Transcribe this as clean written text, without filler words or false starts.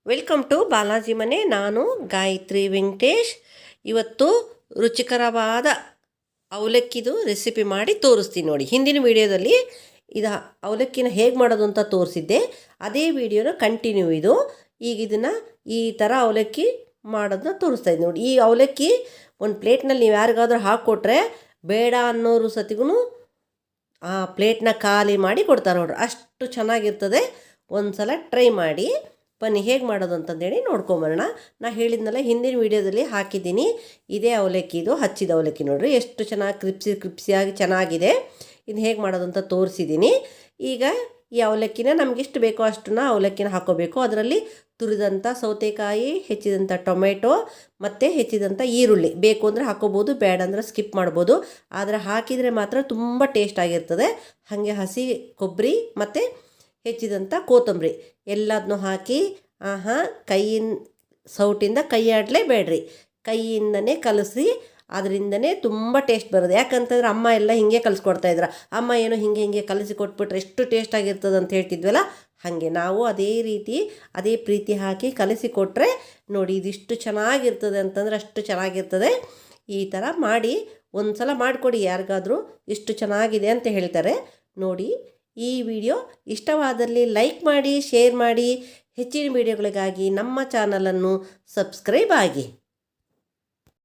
Welcome to Balaji ಮನೆ. ನಾನು ಗಾಯತ್ರಿ ವೆಂಕಟೇಶ್. ಇವತ್ತು ರುಚಿಕರವಾದ ಅವಲಕ್ಕಿದು ರೆಸಿಪಿ ಮಾಡಿ ತೋರಿಸ್ತೀನಿ ನೋಡಿ. ಹಿಂದಿನ ವಿಡಿಯೋದಲ್ಲಿ ಇದು ಅವಲಕ್ಕಿನ ಹೇಗೆ ಮಾಡೋದು ಅಂತ ತೋರಿಸಿದ್ದೆ. ಅದೇ ವಿಡಿಯೋನ ಕಂಟಿನ್ಯೂ ಇದು. ಈಗ ಇದನ್ನು ಈ ಥರ ಅವಲಕ್ಕಿ ಮಾಡೋದನ್ನ ತೋರಿಸ್ತಾ ಇದ್ದೀನಿ ನೋಡಿ. ಈ ಅವಲಕ್ಕಿ ಒಂದು ಪ್ಲೇಟ್ನಲ್ಲಿ ನೀವು ಯಾರಿಗಾದ್ರೂ ಹಾಕ್ಕೊಟ್ರೆ ಬೇಡ ಅನ್ನೋರು ಸತಿಗೂ ಆ ಪ್ಲೇಟ್ನ ಖಾಲಿ ಮಾಡಿ ಕೊಡ್ತಾರೆ ನೋಡ್ರಿ. ಅಷ್ಟು ಚೆನ್ನಾಗಿರ್ತದೆ. ಒಂದು ಸಲ ಟ್ರೈ ಮಾಡಿ ಬನ್ನಿ ಹೇಗೆ ಮಾಡೋದು ಅಂತಂದೇಳಿ ನೋಡ್ಕೊಂಬರೋಣ. ನಾ ಹೇಳಿದ್ನಲ್ಲ ಹಿಂದಿನ ವೀಡಿಯೋದಲ್ಲಿ ಹಾಕಿದ್ದೀನಿ. ಇದೇ ಅವಲಕ್ಕಿ, ಇದು ಹಚ್ಚಿದ ಅವಲಕ್ಕಿ ನೋಡಿರಿ, ಎಷ್ಟು ಚೆನ್ನಾಗಿ ಕ್ರಿಪ್ಸಿಯಾಗಿ ಚೆನ್ನಾಗಿದೆ. ಇದು ಹೇಗೆ ಮಾಡೋದು ಅಂತ ತೋರಿಸಿದ್ದೀನಿ. ಈಗ ಈ ಅವಲಕ್ಕಿನ ನಮಗೆಷ್ಟು ಬೇಕೋ ಅಷ್ಟನ್ನ ಅವಲಕ್ಕಿನ ಹಾಕ್ಕೋಬೇಕು. ಅದರಲ್ಲಿ ತುರಿದಂಥ ಸೌತೆಕಾಯಿ, ಹೆಚ್ಚಿದಂಥ ಟೊಮೆಟೊ ಮತ್ತು ಹೆಚ್ಚಿದಂಥ ಈರುಳ್ಳಿ ಬೇಕು ಅಂದರೆ ಹಾಕ್ಕೋಬೋದು, ಬೇಡ ಅಂದರೆ ಸ್ಕಿಪ್ ಮಾಡ್ಬೋದು. ಆದರೆ ಹಾಕಿದರೆ ಮಾತ್ರ ತುಂಬ ಟೇಸ್ಟ್ ಆಗಿರ್ತದೆ. ಹಾಗೆ ಹಸಿ ಕೊಬ್ಬರಿ ಮತ್ತು ಹೆಚ್ಚಿದಂಥ ಕೊತ್ತಂಬರಿ ಎಲ್ಲದನ್ನೂ ಹಾಕಿ ಸೌಟಿಂದ ಕೈ ಆಡಲೇಬೇಡ್ರಿ, ಕೈಯಿಂದನೇ ಕಲಸಿ. ಅದರಿಂದನೇ ತುಂಬ ಟೇಸ್ಟ್ ಬರೋದು. ಯಾಕಂತಂದ್ರೆ ಅಮ್ಮ ಎಲ್ಲ ಹಿಂಗೆ ಕಲಿಸ್ಕೊಡ್ತಾಯಿದ್ರು. ಅಮ್ಮ ಏನೋ ಹಿಂಗೆ ಕಲಸಿ ಕೊಟ್ಬಿಟ್ರೆ ಎಷ್ಟು ಟೇಸ್ಟ್ ಆಗಿರ್ತದೆ ಅಂತ ಹೇಳ್ತಿದ್ವಲ್ಲ, ಹಾಗೆ ನಾವು ಅದೇ ರೀತಿ ಅದೇ ಪ್ರೀತಿ ಹಾಕಿ ಕಲಸಿ ಕೊಟ್ಟರೆ ನೋಡಿ ಇದಿಷ್ಟು ಚೆನ್ನಾಗಿರ್ತದೆ ಅಂತಂದ್ರೆ ಅಷ್ಟು ಚೆನ್ನಾಗಿರ್ತದೆ. ಈ ಥರ ಮಾಡಿ ಒಂದು ಸಲ ಮಾಡಿಕೊಡಿ ಯಾರಿಗಾದರೂ, ಇಷ್ಟು ಚೆನ್ನಾಗಿದೆ ಅಂತ ಹೇಳ್ತಾರೆ ನೋಡಿ. ಈ ವಿಡಿಯೋ ಇಷ್ಟವಾದಲ್ಲಿ ಲೈಕ್ ಮಾಡಿ, ಶೇರ್ ಮಾಡಿ. ಹೆಚ್ಚಿನ ವಿಡಿಯೋಗಳಿಗಾಗಿ ನಮ್ಮ ಚಾನಲನ್ನು ಸಬ್ಸ್ಕ್ರೈಬ್ ಆಗಿ.